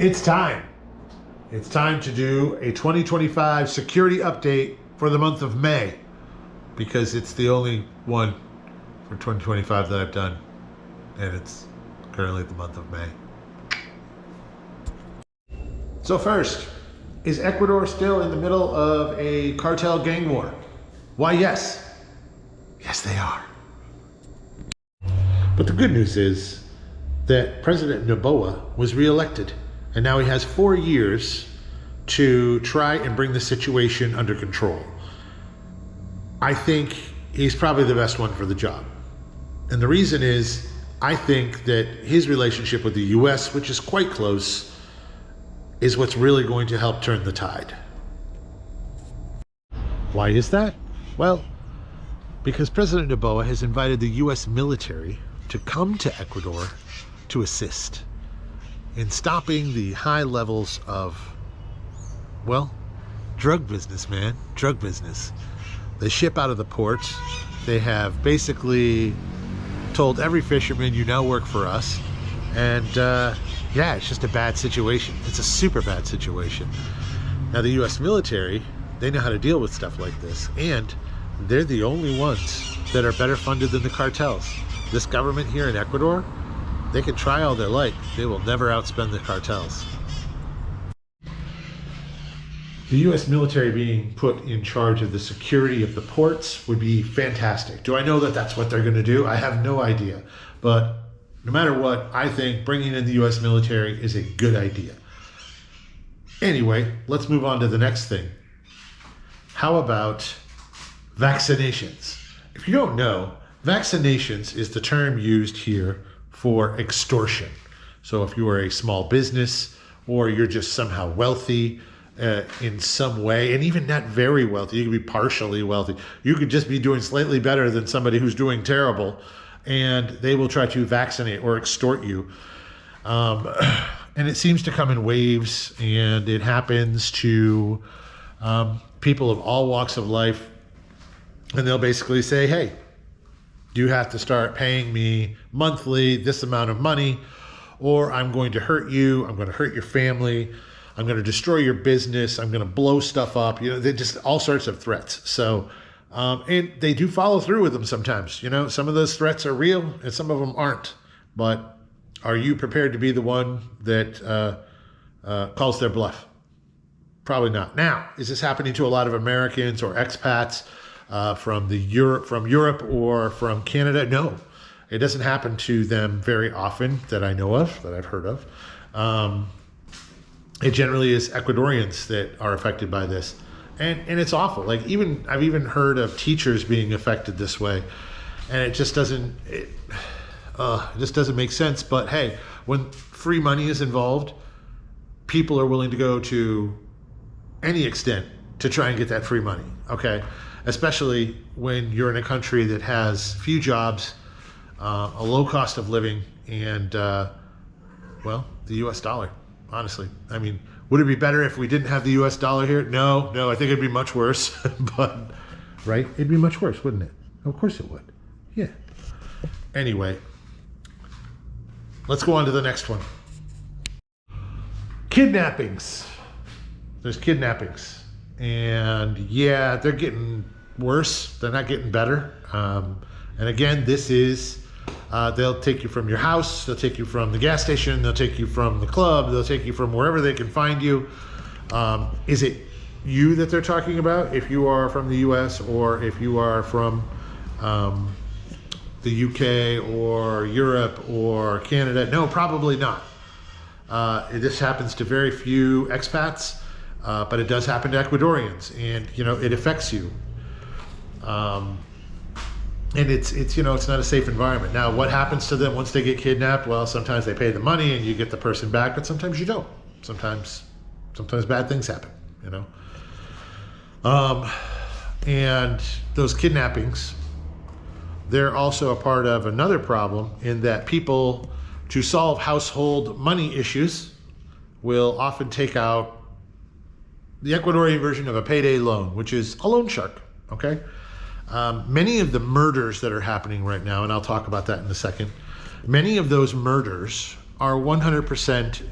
It's time. It's time to do a 2025 security update for the month of May, because it's the only one for 2025 that I've done, and it's currently the month of May. So first, is Ecuador still in the middle of a cartel gang war? Why, yes. Yes, they are. But the good news is that President Noboa was reelected, and now he has 4 years to try and bring the situation under control. I think he's probably the best one for the job. And the reason is, I think that his relationship with the US, which is quite close, is what's really going to help turn the tide. Why is that? Well, because President Noboa has invited the US military to come to Ecuador to assist in stopping the high levels of, well, drug business, man. Drug business. They ship out of the ports. They have basically told every fisherman, you now work for us. And yeah, it's just a bad situation. It's a super bad situation. Now, the US military, they know how to deal with stuff like this. And they're the only ones that are better funded than the cartels. This government here in Ecuador, they can try all they like. They will never outspend the cartels. The US military being put in charge of the security of the ports would be fantastic. Do I know that that's what they're going to do? I have no idea. But no matter what, I think bringing in the US military is a good idea. Anyway, let's move on to the next thing. How about vaccinations? If you don't know, vaccinations is the term used here for extortion. So if you are a small business or you're just somehow wealthy in some way, and even not very wealthy, you could be partially wealthy. You could just be doing slightly better than somebody who's doing terrible, and they will try to vaccinate or extort you. And it seems to come in waves, and it happens to people of all walks of life. And they'll basically say, hey, you have to start paying me monthly this amount of money, or I'm going to hurt you, I'm going to hurt your family, I'm going to destroy your business, I'm going to blow stuff up. You know, they're just all sorts of threats. So, and they do follow through with them sometimes. You know, some of those threats are real and some of them aren't. But are you prepared to be the one that calls their bluff? Probably not. Now, is this happening to a lot of Americans or expats from Europe or from Canada? No, it doesn't happen to them very often that I know of, that I've heard of. It generally is Ecuadorians that are affected by this, and it's awful. Like I've even heard of teachers being affected this way, and it just doesn't make sense. But hey, when free money is involved, people are willing to go to any extent to try and get that free money. Okay. Especially when you're in a country that has few jobs, a low cost of living, and, well, the US dollar, honestly. I mean, would it be better if we didn't have the US dollar here? No, I think it'd be much worse, but, right? It'd be much worse, wouldn't it? Of course it would. Yeah. Anyway, let's go on to the next one. Kidnappings. There's kidnappings. And yeah, they're getting worse. They're not getting better. And again, this is, they'll take you from your house. They'll take you from the gas station. They'll take you from the club. They'll take you from wherever they can find you. Is it you that they're talking about? If you are from the US or if you are from the UK or Europe or Canada? No, probably not. This happens to very few expats. But it does happen to Ecuadorians, and you know it affects you. And it's you know it's not a safe environment. Now, what happens to them once they get kidnapped? Well, sometimes they pay the money and you get the person back, but sometimes you don't. Sometimes bad things happen. You know. And those kidnappings, they're also a part of another problem in that people, to solve household money issues, will often take out the Ecuadorian version of a payday loan, which is a loan shark, okay? Many of the murders that are happening right now, and I'll talk about that in a second, many of those murders are 100%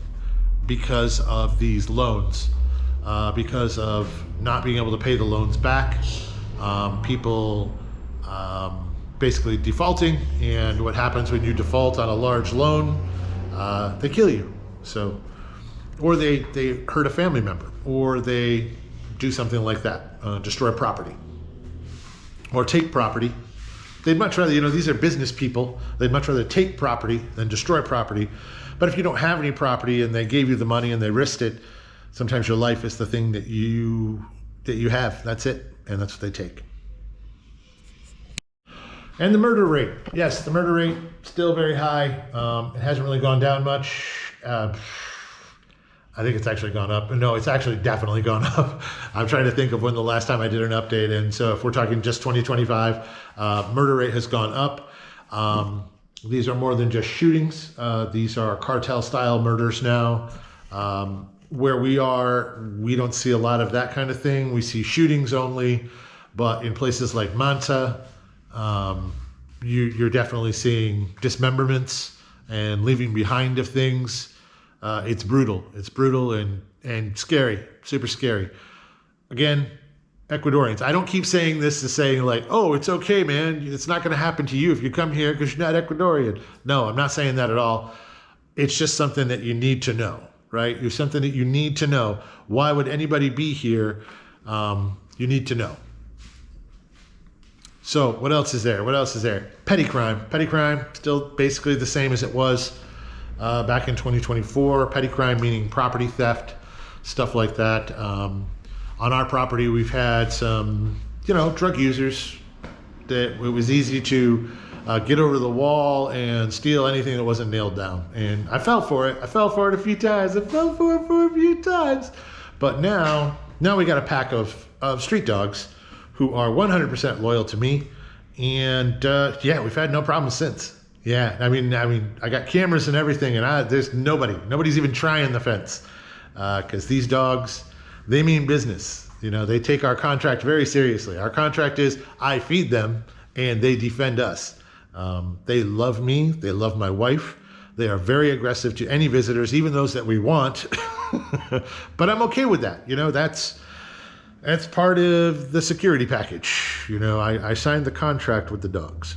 because of these loans, because of not being able to pay the loans back, people basically defaulting. And what happens when you default on a large loan? They kill you. So, or they hurt a family member, or they do something like that, destroy property, or take property. They'd much rather, these are business people. They'd much rather take property than destroy property. But if you don't have any property and they gave you the money and they risked it, sometimes your life is the thing that you have. That's it, and that's what they take. And the murder rate. Yes, the murder rate still very high. It hasn't really gone down much. I think it's actually gone up. No, it's actually definitely gone up. I'm trying to think of when the last time I did an update. And so if we're talking just 2025, murder rate has gone up. These are more than just shootings. These are cartel style murders now. Where we are, we don't see a lot of that kind of thing. We see shootings only. But in places like Manta, you're definitely seeing dismemberments and leaving behind of things. It's brutal. It's brutal and scary, super scary. Again, Ecuadorians. I don't keep saying this to saying like, oh, it's okay, man. It's not going to happen to you if you come here because you're not Ecuadorian. No, I'm not saying that at all. It's just something that you need to know, right? It's something that you need to know. Why would anybody be here? You need to know. So what else is there? What else is there? Petty crime. Petty crime, still basically the same as it was back in 2024. Petty crime meaning property theft, stuff like that. On our property, we've had some, drug users that it was easy to get over the wall and steal anything that wasn't nailed down. And I fell for it. I fell for it a few times. But now we got a pack of street dogs who are 100% loyal to me. And we've had no problems since. Yeah, I mean, I got cameras and everything, and there's nobody's even trying the fence, because these dogs, they mean business. They take our contract very seriously. Our contract is I feed them and they defend us. They love me. They love my wife. They are very aggressive to any visitors, even those that we want. But I'm okay with that. That's part of the security package. I signed the contract with the dogs.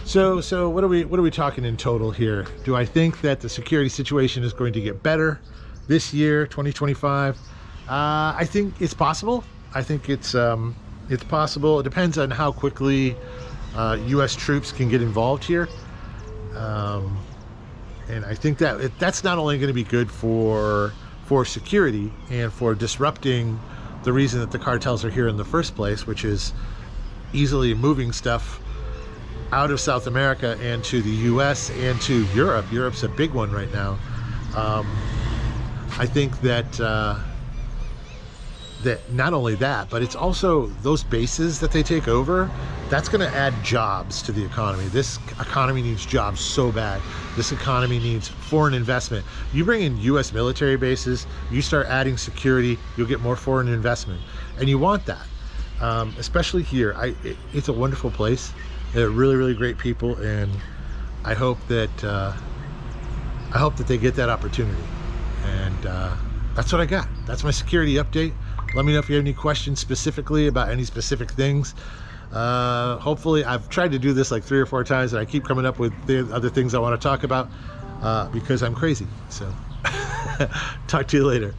So what are we talking in total here? Do I think that the security situation is going to get better this year, 2025? I think it's possible. I think it's possible. It depends on how quickly U.S. troops can get involved here. And I think that's not only going to be good for security and for disrupting the reason that the cartels are here in the first place, which is easily moving stuff out of South America and to the US and to Europe. Europe's a big one right now. I think that not only that, but it's also those bases that they take over, that's going to add jobs to the economy. This economy needs jobs so bad. This economy needs foreign investment. You bring in U.S. military bases, you start adding security, you'll get more foreign investment. And you want that, especially here. It's a wonderful place. They're really, really great people, and I hope that they get that opportunity. And that's what I got. That's my security update. Let me know if you have any questions specifically about any specific things. Hopefully, I've tried to do this like 3 or 4 times, and I keep coming up with the other things I want to talk about because I'm crazy. So talk to you later.